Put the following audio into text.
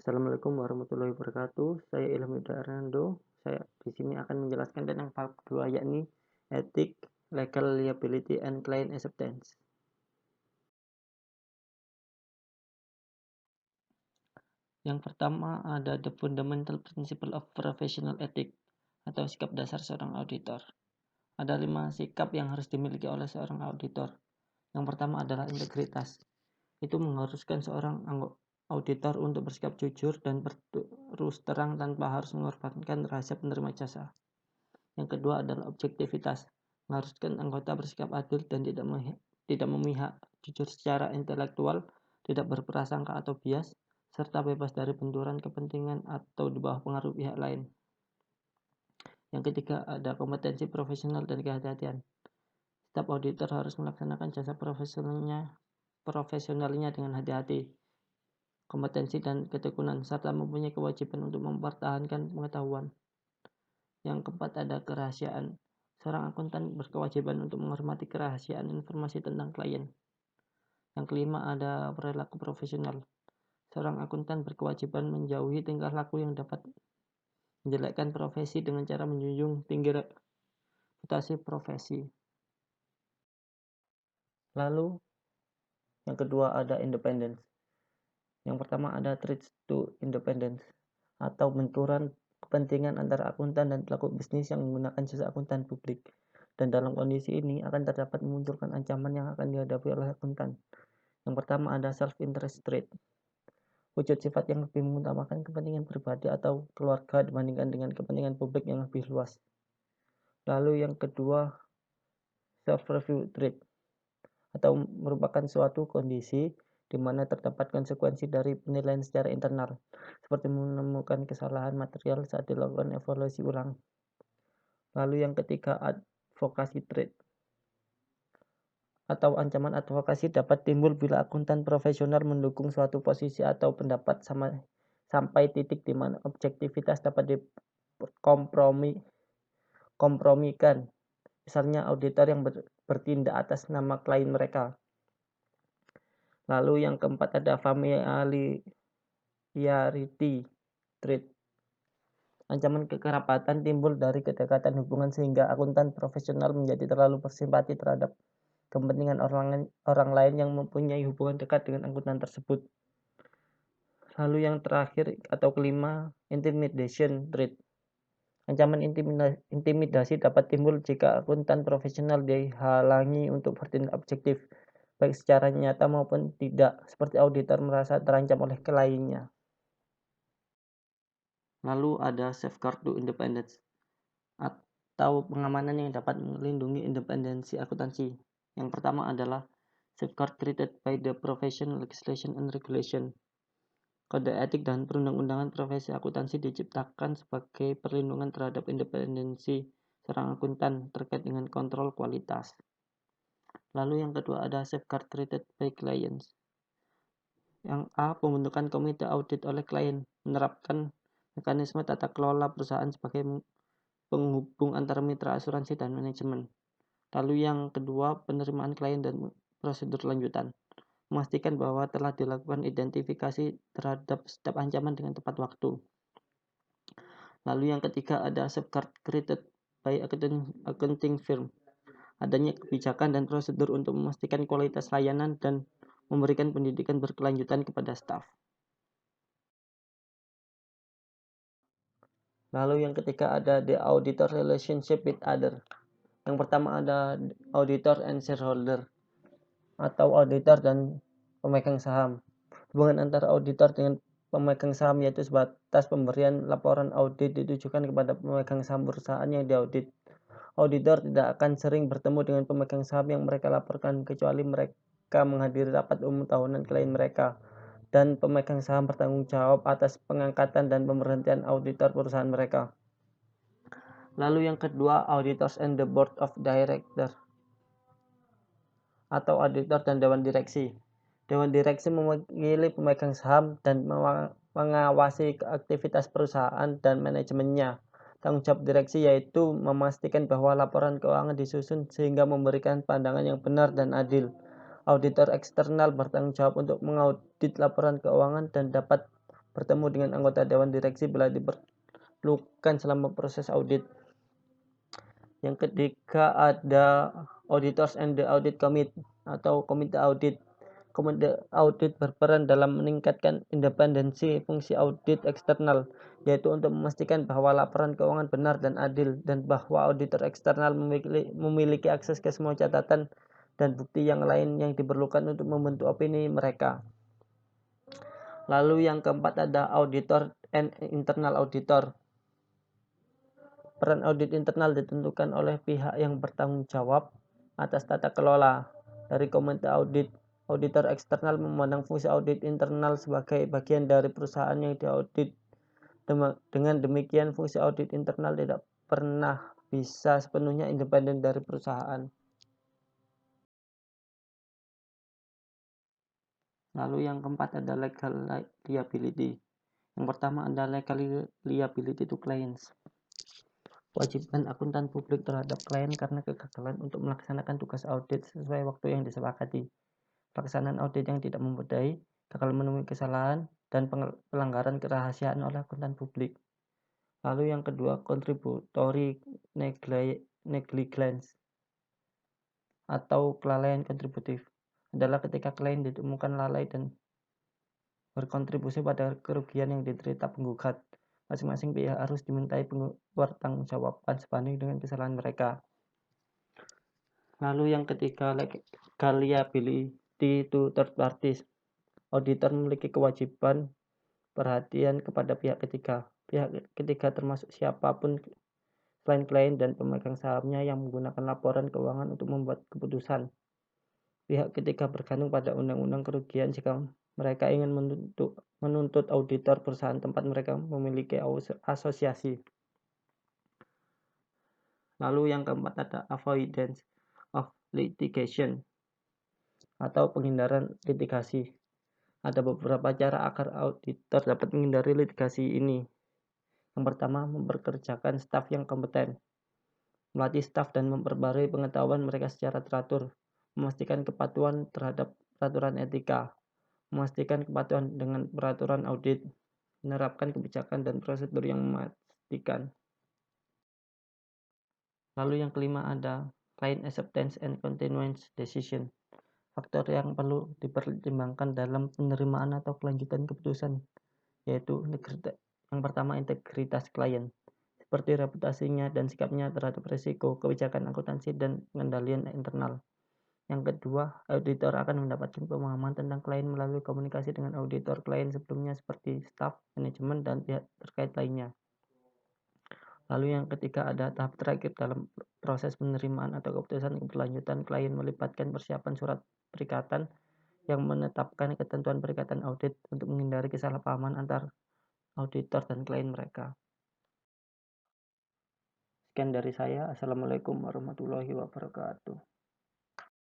Assalamualaikum warahmatullahi wabarakatuh. Saya Ilham Yuda Arnando. Saya di sini akan menjelaskan tentang bab 2 yakni etik, legal liability, and client acceptance. Yang pertama ada the fundamental principle of professional ethics atau sikap dasar seorang auditor. Ada 5 sikap yang harus dimiliki oleh seorang auditor. Yang pertama adalah integritas. Itu mengharuskan seorang auditor untuk bersikap jujur dan berterus terang tanpa harus mengorbankan rahasia penerima jasa. Yang kedua adalah objektivitas, mengharuskan anggota bersikap adil dan tidak memihak, jujur secara intelektual, tidak berprasangka atau bias, serta bebas dari benturan kepentingan atau di bawah pengaruh pihak lain. Yang ketiga ada kompetensi profesional dan kehati-hatian. Setiap auditor harus melaksanakan jasa profesionalnya dengan hati-hati, kompetensi dan ketekunan, serta mempunyai kewajiban untuk mempertahankan pengetahuan. Yang keempat ada kerahasiaan. Seorang akuntan berkewajiban untuk menghormati kerahasiaan informasi tentang klien. Yang kelima ada perilaku profesional. Seorang akuntan berkewajiban menjauhi tingkah laku yang dapat menjelekkan profesi dengan cara menjunjung tinggi reputasi profesi. Lalu yang kedua ada independence. Yang pertama ada threats to independence atau benturan kepentingan antara akuntan dan pelaku bisnis yang menggunakan jasa akuntan publik. Dan dalam kondisi ini akan terdapat memunculkan ancaman yang akan dihadapi oleh akuntan. Yang pertama ada self-interest threat. Wujud sifat yang lebih mengutamakan kepentingan pribadi atau keluarga dibandingkan dengan kepentingan publik yang lebih luas. Lalu yang kedua self-review threat atau merupakan suatu kondisi di mana terdapat konsekuensi dari penilaian secara internal, seperti menemukan kesalahan material saat dilakukan evaluasi ulang. Lalu yang ketiga advokasi threat atau ancaman advokasi dapat timbul bila akuntan profesional mendukung suatu posisi atau pendapat sampai titik di mana objektivitas dapat dikompromikan. Misalnya auditor yang bertindak atas nama klien mereka. Lalu yang keempat ada familiarity threat. Ancaman kekerabatan timbul dari kedekatan hubungan sehingga akuntan profesional menjadi terlalu bersimpati terhadap kepentingan orang lain yang mempunyai hubungan dekat dengan akuntan tersebut. Lalu yang terakhir atau kelima, intimidation threat. Ancaman intimidasi dapat timbul jika akuntan profesional dihalangi untuk bertindak objektif, baik secara nyata maupun tidak, seperti auditor merasa terancam oleh kliennya. Lalu ada safeguard to independence atau pengamanan yang dapat melindungi independensi akuntansi. Yang pertama adalah safeguard created by the profession, legislation, and regulation. Kode etik dan perundang-undangan profesi akuntansi diciptakan sebagai perlindungan terhadap independensi seorang akuntan terkait dengan kontrol kualitas. Lalu yang kedua ada safeguard created by clients. Yang A, pembentukan komite audit oleh klien, menerapkan mekanisme tata kelola perusahaan sebagai penghubung antara mitra asuransi dan manajemen. Lalu yang kedua, penerimaan klien dan prosedur lanjutan, memastikan bahwa telah dilakukan identifikasi terhadap setiap ancaman dengan tepat waktu. Lalu yang ketiga ada safeguard created by accounting firm, adanya kebijakan dan prosedur untuk memastikan kualitas layanan dan memberikan pendidikan berkelanjutan kepada staf. Lalu yang ketiga ada the auditor relationship with other. Yang pertama ada auditor and shareholder atau auditor dan pemegang saham. Hubungan antara auditor dengan pemegang saham yaitu sebatas pemberian laporan audit ditujukan kepada pemegang saham perusahaan yang diaudit. Auditor tidak akan sering bertemu dengan pemegang saham yang mereka laporkan kecuali mereka menghadiri rapat umum tahunan klien mereka, dan pemegang saham bertanggung jawab atas pengangkatan dan pemberhentian auditor perusahaan mereka. Lalu yang kedua, auditors and the board of directors atau auditor dan dewan direksi. Dewan direksi mewakili pemegang saham dan mengawasi aktivitas perusahaan dan manajemennya. Tanggung jawab direksi yaitu memastikan bahwa laporan keuangan disusun sehingga memberikan pandangan yang benar dan adil. Auditor eksternal bertanggung jawab untuk mengaudit laporan keuangan dan dapat bertemu dengan anggota Dewan Direksi bila diperlukan selama proses audit. Yang ketiga ada Auditors and the Audit Committee atau Komite Audit. Komite audit berperan dalam meningkatkan independensi fungsi audit eksternal, yaitu untuk memastikan bahwa laporan keuangan benar dan adil, dan bahwa auditor eksternal memiliki akses ke semua catatan dan bukti yang lain yang diperlukan untuk membentuk opini mereka. Lalu yang keempat ada auditor and internal auditor. Peran audit internal ditentukan oleh pihak yang bertanggung jawab atas tata kelola. Dari komite audit, auditor eksternal memandang fungsi audit internal sebagai bagian dari perusahaan yang diaudit. Dengan demikian, fungsi audit internal tidak pernah bisa sepenuhnya independen dari perusahaan. Lalu yang keempat ada legal liability. Yang pertama ada legal liability to clients. Kewajiban akuntan publik terhadap klien karena kegagalan untuk melaksanakan tugas audit sesuai waktu yang disepakati, pelaksanaan audit yang tidak memadai, gagal menemui kesalahan, dan pelanggaran kerahasiaan oleh akuntan publik. Lalu yang kedua, contributory negligence atau kelalaian kontributif adalah ketika klien ditemukan lalai dan berkontribusi pada kerugian yang diderita penggugat. Masing-masing pihak harus dimintai pertanggungjawaban sebanding dengan kesalahan mereka. Lalu yang ketiga, legal liability to third parties. Auditor memiliki kewajiban perhatian kepada pihak ketiga. Pihak ketiga termasuk siapapun selain klien dan pemegang sahamnya yang menggunakan laporan keuangan untuk membuat keputusan. Pihak ketiga bergantung pada undang-undang kerugian jika mereka ingin menuntut auditor perusahaan tempat mereka memiliki asosiasi. Lalu yang keempat ada avoidance of litigation atau penghindaran litigasi. Ada beberapa cara agar auditor dapat menghindari litigasi ini. Yang pertama, memperkerjakan staf yang kompeten, melatih staf dan memperbarui pengetahuan mereka secara teratur, memastikan kepatuhan terhadap peraturan etika, memastikan kepatuhan dengan peraturan audit, menerapkan kebijakan dan prosedur yang memastikan. Lalu yang kelima ada client acceptance and continuance decision. Faktor yang perlu dipertimbangkan dalam penerimaan atau kelanjutan keputusan, yaitu yang pertama integritas klien, seperti reputasinya dan sikapnya terhadap risiko, kebijakan akuntansi, dan pengendalian internal. Yang kedua, auditor akan mendapatkan pemahaman tentang klien melalui komunikasi dengan auditor klien sebelumnya seperti staf, manajemen, dan pihak terkait lainnya. Lalu yang ketiga ada tahap terakhir dalam proses penerimaan atau keputusan keberlanjutan. Klien melibatkan persiapan surat perikatan yang menetapkan ketentuan perikatan audit untuk menghindari kesalahpahaman antar auditor dan klien mereka. Sekian dari saya. Assalamualaikum warahmatullahi wabarakatuh.